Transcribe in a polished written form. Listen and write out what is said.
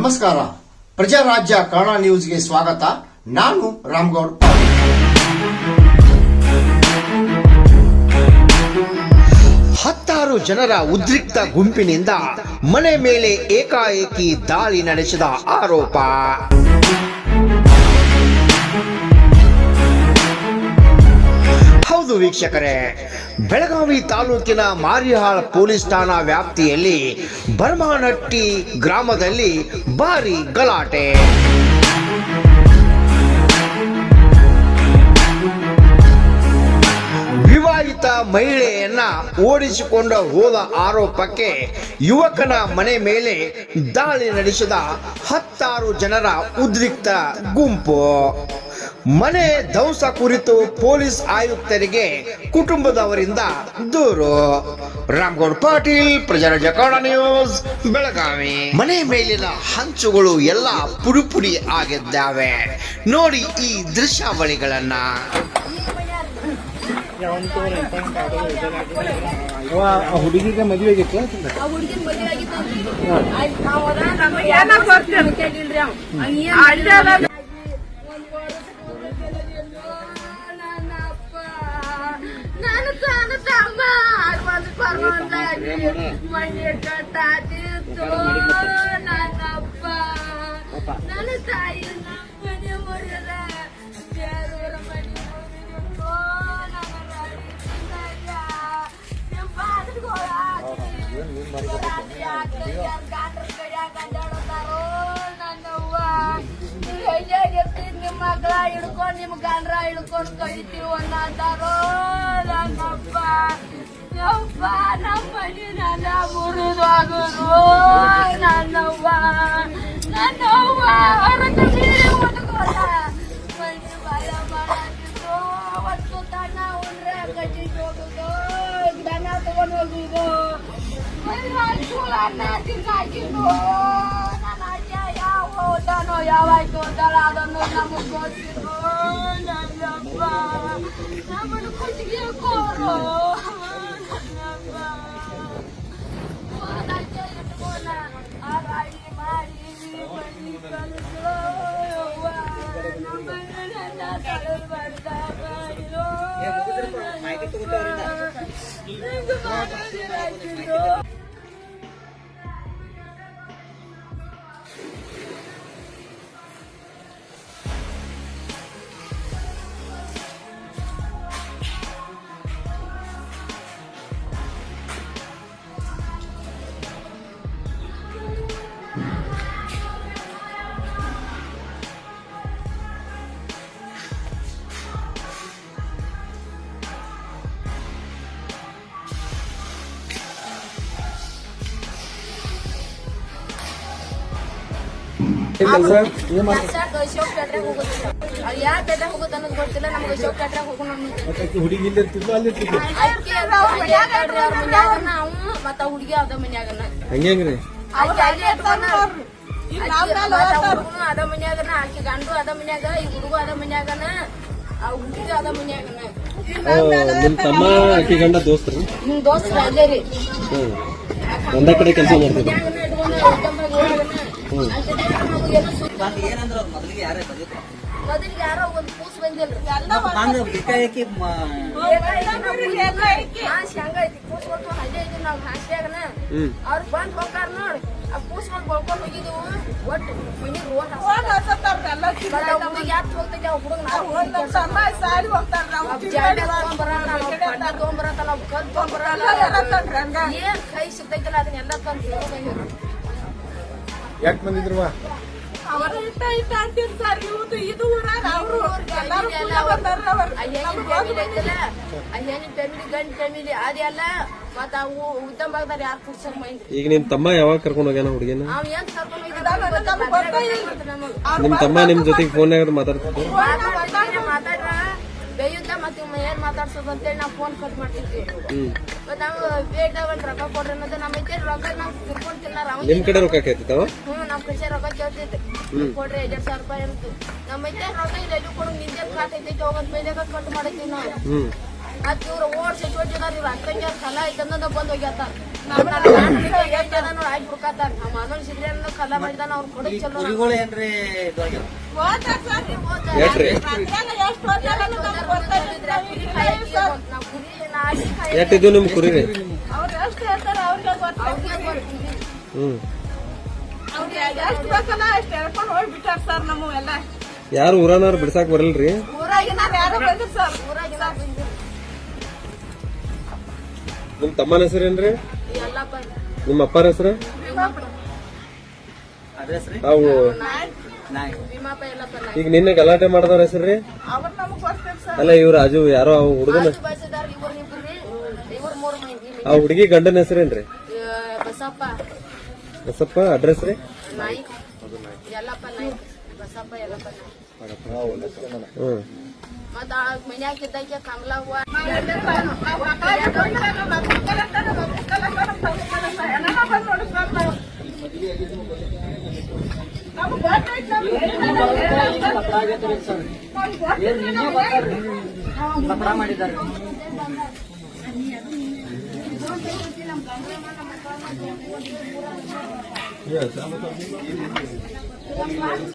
ನಮಸ್ಕಾರ. ಪ್ರಜಾರಾಜ್ಯ ಕನ್ನಡ ನ್ಯೂಸ್ಗೆ ಸ್ವಾಗತ. ನಾನು ರಾಮಗೌಡ. 16 ಜನರ ಉದ್ರಿಕ್ತ ಗುಂಪಿನಿಂದ ಮನೆ ಮೇಲೆ ಏಕಾಏಕಿ ದಾಳಿ ನಡೆಸಿದ ಆರೋಪ. ಹೌದು ವೀಕ್ಷಕರೇ, ಬೆಳಗಾವಿ ತಾಲೂಕಿನ ಮಾರಿಹಾಳ್ ಪೊಲೀಸ್ ಠಾಣಾ ವ್ಯಾಪ್ತಿಯಲ್ಲಿ ಬರ್ಮಾನಟ್ಟಿ ಗ್ರಾಮದಲ್ಲಿ ಭಾರಿ ಗಲಾಟೆ. ವಿವಾಹಿತ ಮಹಿಳೆಯನ್ನ ಓಡಿಸಿಕೊಂಡು ಹೋದ ಆರೋಪಕ್ಕೆ ಯುವಕನ ಮನೆ ಮೇಲೆ ದಾಳಿ ನಡೆಸಿದ 16 ಜನರ ಉದ್ರಿಕ್ತ ಗುಂಪು. ಮನೆ ಧ್ವಂಸ ಕುರಿತು ಪೊಲೀಸ್ ಆಯುಕ್ತರಿಗೆ ಕುಟುಂಬದವರಿಂದ ದೂರು. ರಾಮಗೌಡ ಪಾಟೀಲ್, ಪ್ರಜಾರಾಜ್ಯ ಕನ್ನಡ ನ್ಯೂಸ್, ಬೆಳಗಾವಿ. ಮನೆ ಮೇಲಿನ ಹಂಚುಗಳು ಎಲ್ಲ ಪುಡಿ ಆಗಿದ್ದಾವೆ. ನೋಡಿ ಈ ದೃಶ್ಯಾವಳಿಗಳನ್ನ. ಹುಡುಗಿಗೆ ಮದುವೆ ಆಗಿತ್ತು. ನನ್ನ ತಾಯಿ ಮನೆ ಮುರಿಯಲ್ಲ, ನಿಮ್ಮ ಮಕ್ಕಳ ಹಿಡ್ಕೊಂಡು ನಿಮ್ಮ ಗಂಡ್ರ ಹಿಡ್ಕೊಂಡು ಕಳಿತೀವಿ ಅನ್ನತಾರೋ. ನನ್ನಪ್ಪ ಯಪ್ಪ ನಮ್ಮ ಮನೆ ನನ್ನ ಮುರಿದೋಗರು. ನನ್ನವ್ವ ಹೊರತ ಮೀರಿ ಹುಡುಗೋಲ್ಲ ಮನೆ ಭಯ ಮಾಡಾಕಿದ್ರು. ಅವತ್ತು ತನ್ನ ಉಂಡ್ರೆ ಕಟ್ಟಿಗೆ ಹೋಗುದು, ದನ ತಗೊಂಡು ಹೋಗುದು, ಅನ್ನ ತಿನ್ನಾಕಿದ್ದು. ನನ್ನ ಅಜ್ಜ ಯಾವ ಓದಾನೋ ಯಾವಾಯ್ತು ಓದಾಳ ಅದನ್ನು ನಮಗೆ ಗೊತ್ತಿದ್ದು. ನನ್ನಪ್ಪ ನಮ್ಮನ್ನು ಕೊಟ್ಟಿಗೆ ಕೋರು. ನನ್ನಪ್ಪ ಅಜ್ಜ ಇಟ್ಕೊಂಡ ಆ ರಾಡಿ ಮಾಡಿ ಮನೆ ಕಲಿಸೋ. ನಮ್ಮನ್ನು ನನ್ನ ತಲೆದು ಬರ್ತಾ ಮಾಡಿರೋ. ಶೋಕ್ ಪೇಟ್ರೆ ಹೋಗುದಿಲ್ಲ. ಯಾವ ಪೇಟ್ರೆ ಹೋಗುತ್ತ ಅನ್ನೋದು ಗೊತ್ತಿಲ್ಲ ನಮ್ಗೆ. ಶೋಕ್ ಪೇಟ್ರೆ ಹೋಗೋಣ ಹುಡುಗಿ ನಾವು ಮತ್ತ ಹುಡುಗಿ ಅದ ಮನ್ಯಾಗನ ಹಂಗ್ರಿ ಹುಡುಗನು ಅದ ಮನ್ಯಾಗನ, ಆಕಿ ಗಂಡು ಅದ ಮನ್ಯಾಗ, ಈ ಹುಡುಗ ಅದ ಮನ್ಯಾಗನ, ಆ ಹುಡುಗಿ ಅದ ಮನ್ಯಾಗನ. ನಿಮ್ ತಮ್ಮ ಆಕಿ ಗಂಡ ದೋಸ್ತರು? ದೋಸ್ತ್ರ ಅಲ್ಲೇ ರೀ. ಒಂದ ಕಡೆ ಕೆಲಸ ಮಾಡ್ತೀವಿ. ಮೊದಲಿಗೆ ಯಾರೋ ಒಂದು ಕೂಸ್ ಬಂದಿಲ್ರಿ. ಶಂಗ ಐತಿ ಕೂಸ್ ಕೊಟ್ಟು ಅಲ್ಲೇ ಇದೀವಿ ನಾವು ಹಾಸ್ಯಾಗನ. ಅವ್ರು ಬಂದ್ ಹೋಗಾರ ನೋಡಿ, ಆ ಕೂಸ್ಕೊಂಡು ಬಳ್ಕೊಂಡ್ ಹೋಗಿದೀವು. ಒಟ್ಟು ಮನಿ ರೋಡ್ ಹುಡುಗಿ ಯಾತ್ ಹೋಗ್ತೈತಿ. ಅವ್ ಹುಡುಗ ತಗೊಂಬರತ್ತಲ್ಲ, ಕಲ್ ತಗೊಂಬರಲ್ಲ, ಏನ್ ಕೈ ಸಿಗ್ತೈತಿಲ್ಲ ಅದನ್ನೆಲ್ಲ ತಂದು ಯಾಕೆ ಬಂದಿದ್ರು? ಈಗ ನಿಮ್ ತಮ್ಮ ಯಾವಾಗ ಕರ್ಕೊಂಡು ಹೋಗ್ಯಾನ ಹುಡುಗಿನ? ನಿಮ್ ತಮ್ಮ ನಿಮ್ ಜೊತೆಗೆ ಫೋನ್ಯಾಗ ಮಾತಾಡ್ತಿದ್ರು? ಬೇಯುತ್ತ ಮತ್ತೆ ಏನ್ ಮಾತಾಡ್ಸೋದು ಅಂತೇಳಿ ನಾವು ಫೋನ್ ಕಟ್ ಮಾಡ್ತಿದ್ವಿ. ಮತ್ ನಾವು ಬೇಡ ಒಂದ್ ರೊಕ್ಕ ಕೊಡ್ರಿ ಅನ್ನೋದು ನಮ್ಮ ಐತೆ. ರೊಕ್ಕ ನಾವ್ ತಿರ್ಕೊಂಡ್ ತಿನ್ನಾರ. ನಿಮ್ ಕಡೆ ರೊಕ್ಕ ಕೇಳ್ತಿದ್ದಾವ? ನಮ್ ಕಡೆ ರೊಕ್ಕ ಕೇಳ್ತೈತೆ. ಕೊಡ್ರಿ 5,000 ರೂಪಾಯಿ ಇರುತ್ತೆ. ನಮ್ಮ ಐತೆ ರೊಕ್ಕ ಇದೆ ಕೊಡು, ನಿಂದೆ ಕಾಟೈತೆ ಹೋಗೋದ್ ಮೇಲೆ ಕಟ್ ಮಾಡೈತಿ ನಾವು. ಅದ್ ಇವ್ರು ಓಡ್ಸಿ ಇವ್ರ ಅಕ್ಕಂಗೆ ಸಲ ಐತೆ ಅನ್ನೋದ ಬಂದ್ ಹೋಗ್ಯಾತ. ಆಯ್ತು ಹುಡ್ಕಾತಾರ ನಮ್ಮ ಮಾನವ್ ಸಿದ್ರೆ ಕಲ್ಲ ಮಾಡಿದಾನ ಅವ್ರು ಕೊಡಕ್ ಚಲೋ ಕುರಿಗಳು ಏನ್ರಿ ಇದಾಗ್ಯಾವ? ಎಷ್ಟ್ರಿ ಎಷ್ಟಿದ್ದು ನಿಮ್ ಕುರಿ ರೀ? ಅವ್ರು ಎಷ್ಟು ಹೇಳ್ತಾರ ಅವ್ರಿಗೆ ಹ್ಮ್ ಎಷ್ಟು ಬೇಕಲ್ಲ ಅಷ್ಟು ಹೇಳ್ಕೊಂಡು ಹೋಗ್ಬಿಟ್ಟಾರ ಸರ್ ನಮ್ಮವೆಲ್ಲ. ಯಾರು ಊರನವ್ರು ಬಿಡ್ಸಾಕ್ ಬರಲ್ರಿ? ಊರಾಗಿನ ಯಾರು ಬಂದಿರ್ ಸರ್. ನಿಮ್ ತಮ್ಮನ ಹೆಸರೇನ್ರಿ? ಎಲ್ಲ ಬಂದ್ ನಿಮ್ಮ ಅಪ್ಪರ ಹೆಸರು? ಅಡ್ರೆಸ್ ರೀ? ಅವು ನಾಯಿ ಭೀಮಾಪ ಎಲ್ಲ ಬಂದ ಈಗ ನಿನ್ನೆ ಗಲಾಟೆ ಮಾಡದವ್ರ ಹೆಸರ್ರಿ? ಅವ್ರು ನಮಗ್ ಗೊತ್ತಿಲ್ಲ ಸರ್. ಅಲ್ಲ ಇವ್ರ ರಾಜು ಯಾರೋ ಅವ್ ಹುಡುಗನ ಬಸ್ದಾರ ಇವ್ರು ಮೂರು ಮಂದಿ ಆ ಹುಡುಗಿ ಗಂಡನ ಹೆಸರೇನ್ರಿ? ಬಸಪ್ಪ ಬಸಪ್ಪ. ಅಡ್ರೆಸ್ ರೀ? ನಾಯ್ಕ್ ಎಲ್ಲಪ್ಪ ನಾಯ್ಕ್ ಬಸಪ್ಪ ಎಲ್ಲಪ್ಪ ನಾಯ್ಕ್ ಹ್ಮ್ ಮತ್ತ ಮನ್ಯಾಗ ಇದ್ದಕ್ಕೆ ಕಮಲವ್ವ ಲಪಡ ಮಾಡಿದ್ದಾರೆ.